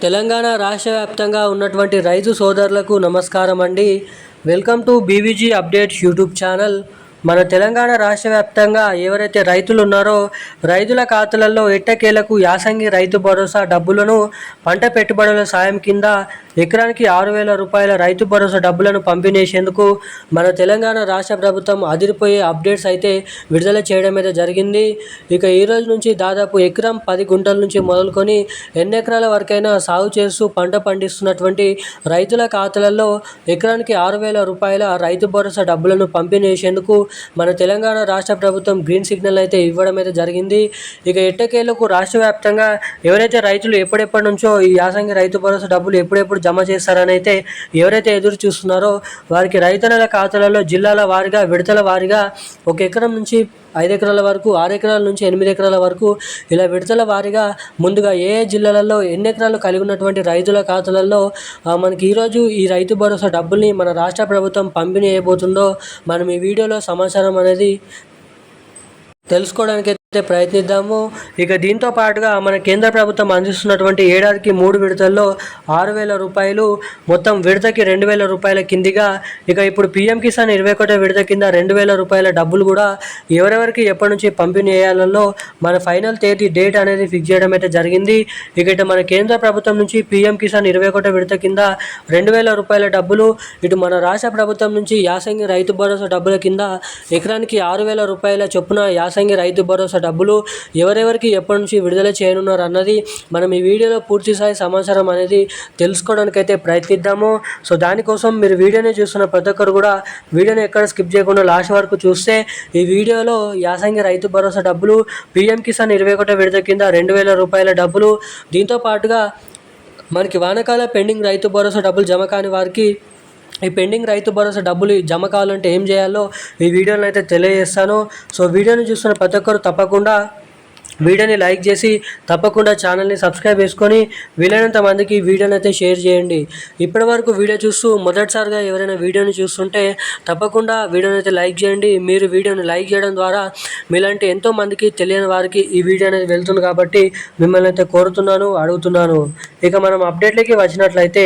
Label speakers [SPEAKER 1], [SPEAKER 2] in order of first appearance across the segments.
[SPEAKER 1] తెలంగాణ రాష్ట్ర వ్యాప్తంగా ఉన్నటువంటి రైతు సోదరులకు నమస్కారం అండి. Welcome to BVG updates YouTube channel. మన తెలంగాణ రాష్ట్ర వ్యాప్తంగా ఎవరైతే రైతులు ఉన్నారో రైతుల ఖాతాలలో ఎట్టకేలకు యాసంగి రైతు భరోసా డబ్బులను పంట పెట్టుబడుల సాయం కింద ఎకరానికి 6,000 రూపాయల రైతు భరోసా డబ్బులను పంపిణీ చేసేందుకు మన తెలంగాణ రాష్ట్ర ప్రభుత్వం అదిరిపోయే అప్డేట్స్ అయితే విడుదల చేయడం అయితే జరిగింది. ఇక ఈ రోజు నుంచి దాదాపు ఎకరం 10 గుంటల నుంచి మొదలుకొని ఎన్ని ఎకరాల వరకైనా సాగు చేస్తూ పంట పండిస్తున్నటువంటి రైతుల ఖాతాలలో ఎకరానికి 6,000 రూపాయల రైతు భరోసా డబ్బులను పంపిణీ చేసేందుకు మన తెలంగాణ రాష్ట్ర ప్రభుత్వం గ్రీన్ సిగ్నల్ అయితే ఇవ్వడం అయితే జరిగింది. ఇక ఎట్టకేలకు రాష్ట్ర వ్యాప్తంగా ఎవరైతే రైతులు ఎప్పటి నుంచో ఈ యాసంగి రైతు భరోసా డబ్బులు ఎప్పుడెప్పుడు జమ చేస్తారని అయితే ఎవరైతే ఎదురు చూస్తున్నారో వారికి రైతన్నల ఖాతాలలో జిల్లాల వారీగా విడతల వారీగా 1 ఎకరం నుంచి 5 ఎకరాల వరకు, 6 ఎకరాల నుంచి 8 ఎకరాల వరకు ఇలా విడతల వారీగా ముందుగా ఏ జిల్లాలలో ఎన్ని ఎకరాలు కలిగి ఉన్నటువంటి రైతుల ఖాతాలలో మనకి ఈరోజు ఈ రైతు భరోసా డబ్బుల్ని మన రాష్ట్ర ప్రభుత్వం పంపిణీ చేయబోతుందో మనం ఈ వీడియోలో సమాచారం అనేది తెలుసుకోవడానికి అయితే ప్రయత్నిద్దాము. ఇక దీంతో పాటుగా మన కేంద్ర ప్రభుత్వం అందిస్తున్నటువంటి ఏడాదికి 3 విడతల్లో 6,000 రూపాయలు, మొత్తం విడతకి 2,000 రూపాయల కిందిగా ఇక ఇప్పుడు పీఎం కిసాన్ 21వ విడత కింద 2,000 రూపాయల డబ్బులు కూడా ఎవరెవరికి ఎప్పటి నుంచి పంపిణీ చేయాలలో మన ఫైనల్ తేదీ డేట్ అనేది ఫిక్స్ చేయడం అయితే జరిగింది. ఇక ఇటు మన కేంద్ర ప్రభుత్వం నుంచి పీఎం కిసాన్ 21వ విడత కింద 2,000 రూపాయల డబ్బులు, ఇటు మన రాష్ట్ర ప్రభుత్వం నుంచి యాసంగి రైతు భరోసా డబ్బుల కింద ఎకరానికి 6,000 రూపాయల చొప్పున యాసంగి రైతు భరోసా డబ్బులు ఎవరెవరికి ఎప్పటి నుంచి విడుదల చేయనున్నారు అన్నది మనం ఈ వీడియోలో పూర్తి స్థాయి సమాచారం అనేది తెలుసుకోవడానికి అయితే ప్రయత్నిద్దాము. సో దానికోసం మీరు వీడియోని చూస్తున్న ప్రతి ఒక్కరు కూడా వీడియోని ఎక్కడ స్కిప్ చేయకుండా లాస్ట్ వరకు చూస్తే ఈ వీడియోలో యాసంగి రైతు భరోసా డబ్బులు, పీఎం కిసాన్ 21వ విడత కింద 2,000 రూపాయల డబ్బులు, దీంతో పాటుగా మనకి వానాకాల పెండింగ్ రైతు భరోసా డబ్బులు జమ కాని వారికి ఈ పెండింగ్ రైతు భరోసా డబ్బులు జమ కావాలంటే ఏం చేయాలో ఈ వీడియోని అయితే తెలియజేస్తాను. సో వీడియోని చూస్తున్న ప్రతి ఒక్కరు తప్పకుండా వీడియోని లైక్ చేసి తప్పకుండా ఛానల్ని సబ్స్క్రైబ్ చేసుకొని వీలైనంత మందికి ఈ వీడియోని అయితే షేర్ చేయండి. ఇప్పటి వరకు వీడియో చూస్తూ మొదటిసారిగా ఎవరైనా వీడియోని చూస్తుంటే తప్పకుండా వీడియోని అయితే లైక్ చేయండి. మీరు వీడియోని లైక్ చేయడం ద్వారా మీలాంటి ఎంతో మందికి తెలియని వారికి ఈ వీడియో అనేది వెళ్తుంది కాబట్టి మిమ్మల్ని అయితే కోరుతున్నాను, అడుగుతున్నాను. ఇక మనం అప్డేట్లకి వచ్చినట్లయితే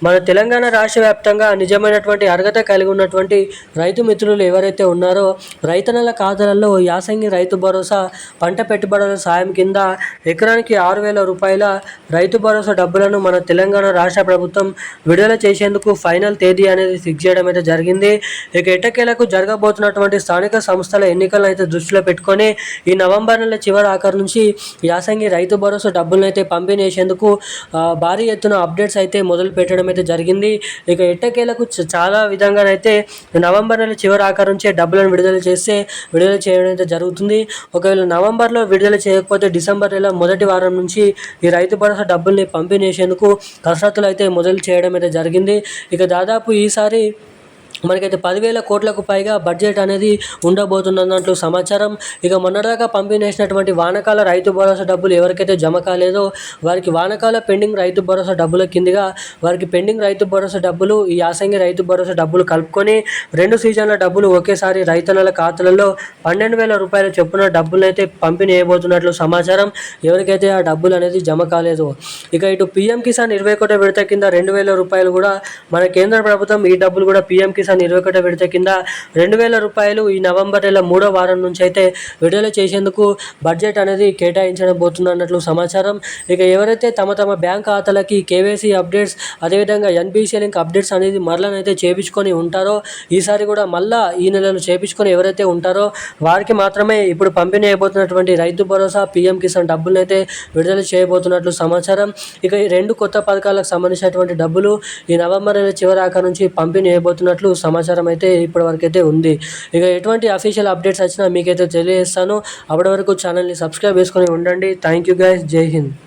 [SPEAKER 1] మన తెలంగాణ రాష్ట్ర వ్యాప్తంగా నిజమైనటువంటి అర్హత కలిగి ఉన్నటువంటి రైతు మిత్రులు ఎవరైతే ఉన్నారో రైతన్నల ఖాతాలలో యాసంగి రైతు భరోసా పంట పెట్టుబడుల సాయం కింద ఎకరానికి 6,000 రూపాయల రైతు భరోసా డబ్బులను మన తెలంగాణ రాష్ట్ర ప్రభుత్వం విడుదల చేసేందుకు ఫైనల్ తేదీ అనేది ఫిక్స్ చేయడం అయితే జరిగింది. ఇక ఎట్టకేలకు జరగబోతున్నటువంటి స్థానిక సంస్థల ఎన్నికలను అయితే దృష్టిలో పెట్టుకొని ఈ నవంబర్ నెల చివరి ఆఖరు నుంచి యాసంగి రైతు భరోసా డబ్బులను అయితే పంపిణీ చేసేందుకు భారీ ఎత్తున అప్డేట్స్ అయితే మొదలు పెట్టడం అయితే జరిగింది. ఇక ఎట్టకేలకు చాలా విధంగానైతే నవంబర్ నెల చివరి ఆఖరు నుంచే డబ్బులను విడుదల చేయడం అయితే జరుగుతుంది. ఒకవేళ నవంబర్లో విడుదల చేయకపోతే డిసెంబర్ నెల మొదటి వారం నుంచి ఈ రైతు భరోసా డబ్బుల్ని పంపిణీ చేసేందుకు కసరత్తులు అయితే మొదలు చేయడం అయితే జరిగింది. ఇక దాదాపు ఈసారి మనకైతే 10,000 కోట్లకు పైగా బడ్జెట్ అనేది ఉండబోతున్నట్లు సమాచారం. ఇక మొన్నదాకా పంపిణీ చేసినటువంటి వానాకాల రైతు భరోసా డబ్బులు ఎవరికైతే జమ కాలేదో వారికి వానాకాల పెండింగ్ రైతు భరోసా డబ్బుల కిందగా వారికి పెండింగ్ రైతు భరోసా డబ్బులు, ఈ యాసంగి రైతు భరోసా డబ్బులు కలుపుకొని 2 సీజన్ల డబ్బులు ఒకేసారి రైతన్నల ఖాతాలలో 12,000 రూపాయల చొప్పున డబ్బులు అయితే పంపిణీ చేయబోతున్నట్లు సమాచారం. ఎవరికైతే ఆ డబ్బులు అనేది జమ కాలేదు. ఇక ఇటు పీఎం కిసాన్ 21వ విడత కింద 2,000 రూపాయలు కూడా మన కేంద్ర ప్రభుత్వం ఈ డబ్బులు కూడా పీఎం కిసాన్ 21వ విడత కింద 2,000 రూపాయలు ఈ నవంబర్ నెల 3వ వారం నుంచి అయితే విడుదల చేసేందుకు బడ్జెట్ అనేది కేటాయించబోతున్నట్లు సమాచారం. ఇక ఎవరైతే తమ బ్యాంక్ ఖాతాలకి కేవైసీ అప్డేట్స్ అదేవిధంగా ఎన్బిసి లింక్ అప్డేట్స్ అనేది మరలనైతే చేయించుకొని ఉంటారో ఈసారి కూడా మళ్ళా ఈ నెలలో చేయించుకొని ఎవరైతే ఉంటారో వారికి మాత్రమే ఇప్పుడు పంపిణీ అయిపోతున్నటువంటి రైతు భరోసా, పీఎం కిసాన్ డబ్బులను అయితే విడుదల చేయబోతున్నట్లు సమాచారం. ఇక ఈ 2 కొత్త పథకాలకు సంబంధించినటువంటి డబ్బులు ఈ నవంబర్ నెల చివరి ఆఖరు నుంచి పంపిణీ అయిపోతున్నట్లు సమాచారం అయితే ఇప్పటివరకు అయితే ఉంది. ఇక ఎటువంటి అఫీషియల్ అప్డేట్స్ వచ్చినా మీకైతే తెలియజేస్తాను. అప్పటి వరకు ఛానల్ని సబ్స్క్రైబ్ చేసుకొని ఉండండి. Thank you guys. జై హింద్.